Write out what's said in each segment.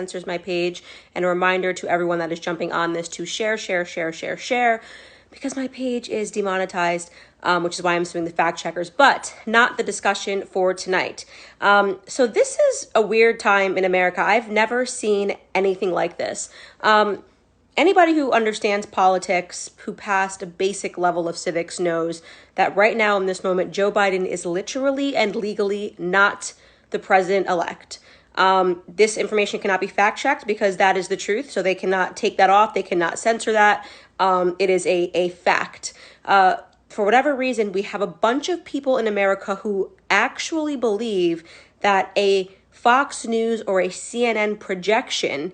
censors my page. And a reminder to everyone that is jumping on this to share, because my page is demonetized, which is why I'm suing the fact checkers, but not the discussion for tonight. So this is a weird time in America. I've never seen anything like this. Anybody who understands politics, who passed a basic level of civics, knows that right now in this moment, Joe Biden is literally and legally not the president-elect. This information cannot be fact-checked because that is the truth, so they cannot take that off. They cannot censor that. It is a fact. For whatever reason, we have a bunch of people in America who actually believe that a Fox News or a CNN projection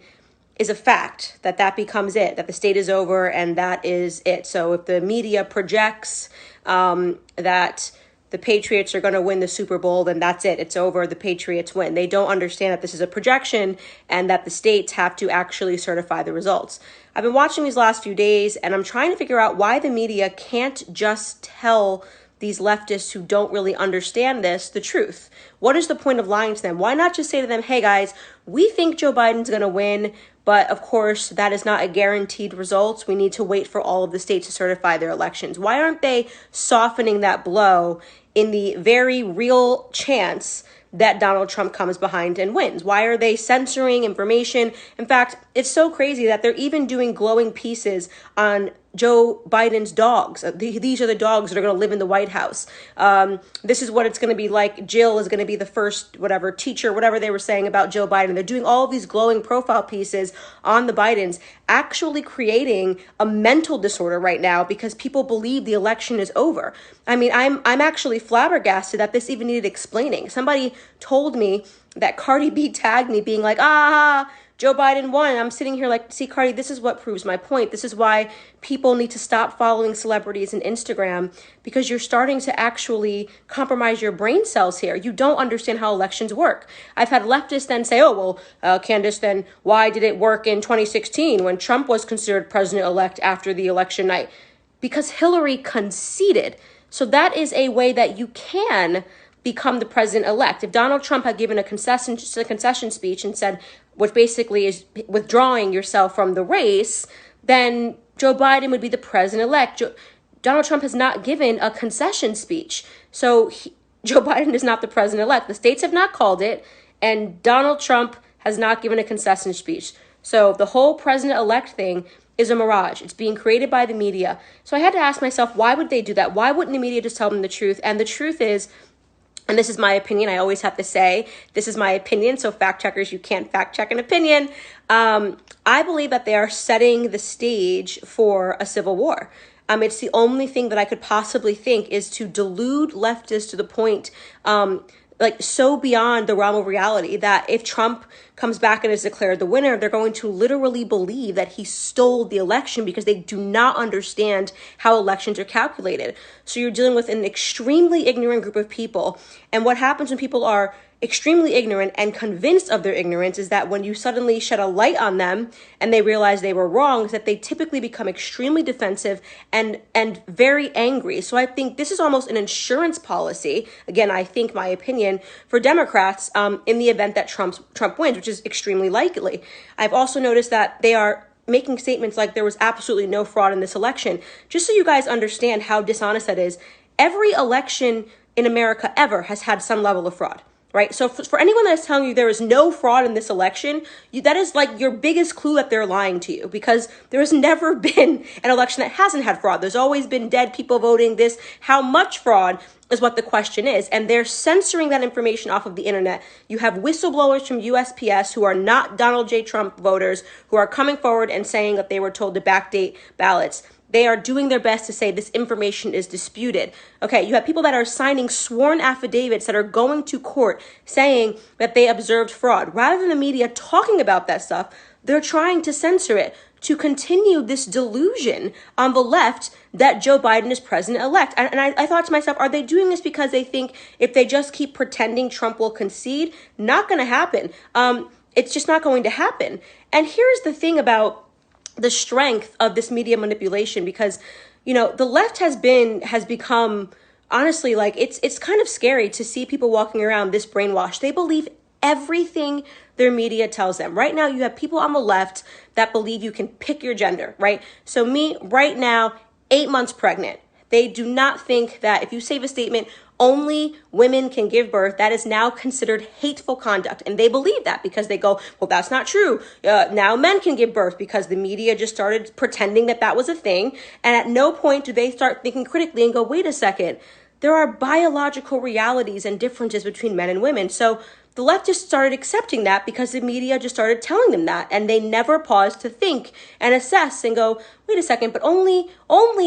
is a fact, that becomes it, that the state is over and that is it. So if the media projects that the Patriots are going to win the Super Bowl, then that's it. It's over. The Patriots win. They don't understand that this is a projection and that the states have to actually certify the results. I've been watching these last few days and I'm trying to figure out why the media can't just tell these leftists who don't really understand this the truth. What is the point of lying to them? Why not just say to them, hey guys, we think Joe Biden's going to win, but of course that is not a guaranteed result. We need to wait for all of the states to certify their elections. Why aren't they softening that blow in the very real chance that Donald Trump comes behind and wins? Why are they censoring information? In fact, it's so crazy that they're even doing glowing pieces on Joe Biden's dogs. These are the dogs that are going to live in the White House. This is what it's going to be like. Jill is going to be the first, whatever, teacher, whatever they were saying about Joe Biden. They're doing all of these glowing profile pieces on the Bidens, actually creating a mental disorder right now because people believe the election is over. I mean, I'm actually flabbergasted that this even needed explaining. Somebody told me that Cardi B tagged me being like, Joe Biden won. And I'm sitting here like, see, Cardi, this is what proves my point. This is why people need to stop following celebrities on Instagram, because you're starting to actually compromise your brain cells here. You don't understand how elections work. I've had leftists then say, Candace, then why did it work in 2016 when Trump was considered president-elect after the election night? Because Hillary conceded. So that is a way that you can become the president-elect. If Donald Trump had given a concession speech and said, which basically is withdrawing yourself from the race, then Joe Biden would be the president-elect. Donald Trump has not given a concession speech. So Joe Biden is not the president-elect. The states have not called it, and Donald Trump has not given a concession speech. So the whole president-elect thing is a mirage. It's being created by the media. So I had to ask myself, why would they do that? Why wouldn't the media just tell them the truth? And the truth is, and this is my opinion, I always have to say, this is my opinion, so fact checkers, you can't fact check an opinion. I believe that they are setting the stage for a civil war. It's the only thing that I could possibly think is to delude leftists to the point, so beyond the realm of reality that if Trump comes back and is declared the winner, they're going to literally believe that he stole the election because they do not understand how elections are calculated. So you're dealing with an extremely ignorant group of people. And what happens when people are extremely ignorant and convinced of their ignorance is that when you suddenly shed a light on them and they realize they were wrong, is that they typically become extremely defensive and very angry. So I think this is almost an insurance policy, again, I think my opinion, for Democrats in the event that Trump wins, which is extremely likely. I've also noticed that they are making statements like there was absolutely no fraud in this election. Just so you guys understand how dishonest that is, every election in America ever has had some level of fraud. Right? So for anyone that's telling you there is no fraud in this election, that is like your biggest clue that they're lying to you, because there has never been an election that hasn't had fraud. There's always been dead people voting. How much fraud is what the question is. And they're censoring that information off of the internet. You have whistleblowers from USPS who are not Donald J. Trump voters who are coming forward and saying that they were told to backdate ballots. They are doing their best to say this information is disputed. Okay, you have people that are signing sworn affidavits that are going to court saying that they observed fraud. Rather than the media talking about that stuff, they're trying to censor it to continue this delusion on the left that Joe Biden is president-elect. And I thought to myself, are they doing this because they think if they just keep pretending Trump will concede? Not going to happen. It's just not going to happen. And here's the thing about the strength of this media manipulation, because, the left has become, honestly, like it's kind of scary to see people walking around this brainwashed. They believe everything their media tells them. Right now, you have people on the left that believe you can pick your gender, right? So me, right now, 8 months pregnant. They do not think that if you say a statement, only women can give birth, that is now considered hateful conduct. And they believe that because they go, well, that's not true. Now men can give birth, because the media just started pretending that that was a thing. And at no point do they start thinking critically and go, wait a second, there are biological realities and differences between men and women. So the left just started accepting that because the media just started telling them that, and they never paused to think and assess and go, wait a second, but only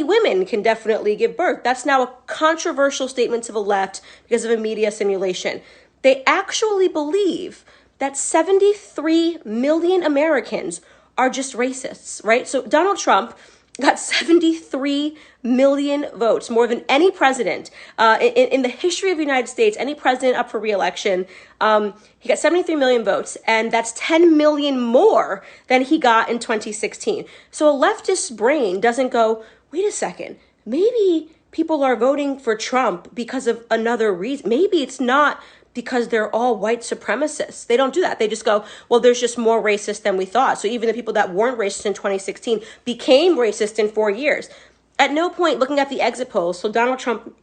women can definitely give birth. That's now a controversial statement to the left because of a media simulation. They actually believe that 73 million Americans are just racists, right? So Donald Trump got 73 million votes, more than any president in the history of the United States, any president up for re-election. He got 73 million votes, and that's 10 million more than he got in 2016. So a leftist brain doesn't go, wait a second, maybe people are voting for Trump because of another reason. Maybe it's not because they're all white supremacists. They don't do that. They just go, well, there's just more racist than we thought. So even the people that weren't racist in 2016 became racist in 4 years. At no point, looking at the exit polls, so Donald Trump,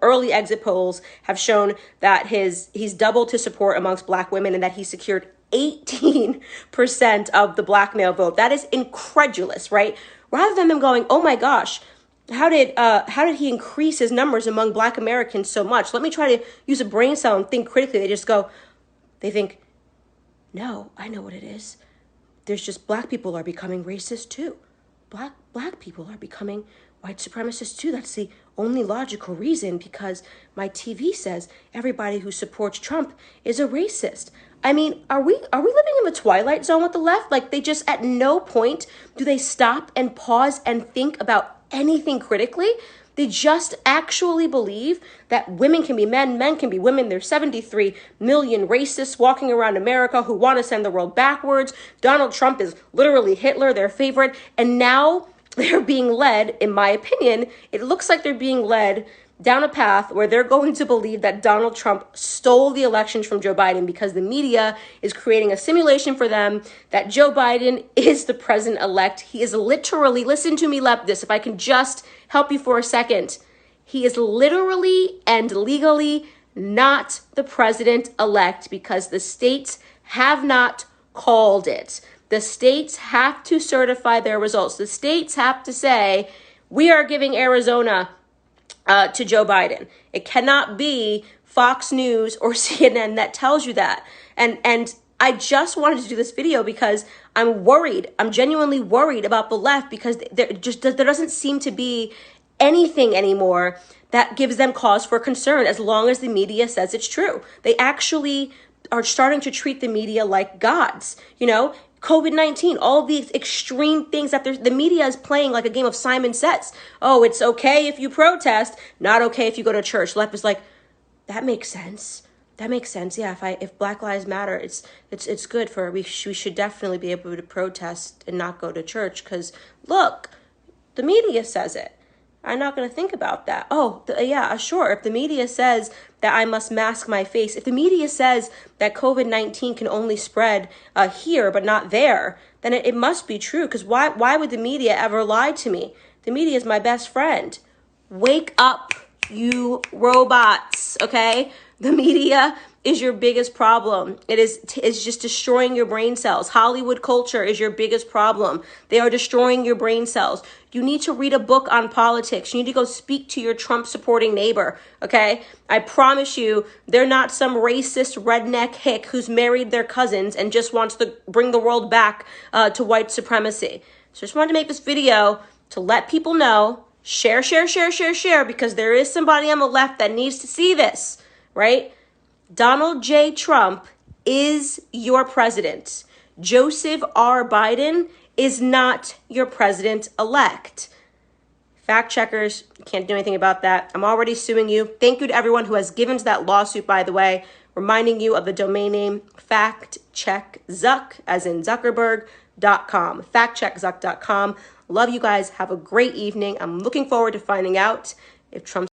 early exit polls have shown that he's doubled his support amongst Black women, and that he secured 18% of the Black male vote. That is incredulous, right? Rather than them going, oh my gosh, how did he increase his numbers among Black Americans so much? Let me try to use a brain cell and think critically. They think, no, I know what it is. There's just Black people are becoming racist too. Black people are becoming white supremacists too. That's the only logical reason, because my TV says everybody who supports Trump is a racist. I mean, are we living in the twilight zone with the left? Like, they just, at no point do they stop and pause and think about anything critically. They just actually believe that women can be men, men can be women. There's 73 million racists walking around America who want to send the world backwards. Donald Trump is literally Hitler, their favorite. And now they're being led, in my opinion, it looks like they're being led down a path where they're going to believe that Donald Trump stole the elections from Joe Biden, because the media is creating a simulation for them that Joe Biden is the president-elect. He is literally, listen to me, Leftists, if I can just help you for a second. He is literally and legally not the president-elect, because the states have not called it. The states have to certify their results. The states have to say, we are giving Arizona to Joe Biden. It cannot be Fox News or CNN that tells you that. And I just wanted to do this video because I'm worried. I'm genuinely worried about the left, because there doesn't seem to be anything anymore that gives them cause for concern, as long as the media says it's true. They actually are starting to treat the media like gods, COVID-19, all these extreme things that the media is playing like a game of Simon Says. Oh, it's okay if you protest, not okay if you go to church. Left is like, that makes sense. That makes sense. Yeah, if Black Lives Matter, it's good for, we should definitely be able to protest and not go to church, because look, the media says it. I'm not going to think about that. Oh, yeah, sure. If the media says that I must mask my face, if the media says that COVID-19 can only spread here but not there, then it must be true. Because why would the media ever lie to me? The media is my best friend. Wake up, you robots, okay? The media is your biggest problem. It's just destroying your brain cells. Hollywood culture is your biggest problem. They are destroying your brain cells. You need to read a book on politics. You need to go speak to your Trump supporting neighbor, okay? I promise you, they're not some racist redneck hick who's married their cousins and just wants to bring the world back to white supremacy. So I just wanted to make this video to let people know, share, because there is somebody on the left that needs to see this, right? Donald J. Trump is your president. Joseph R. Biden is not your president-elect. Fact checkers, you can't do anything about that. I'm already suing you. Thank you to everyone who has given to that lawsuit, by the way, reminding you of the domain name factcheckzuck, as in Zuckerberg.com, factcheckzuck.com. Love you guys. Have a great evening. I'm looking forward to finding out if Trump's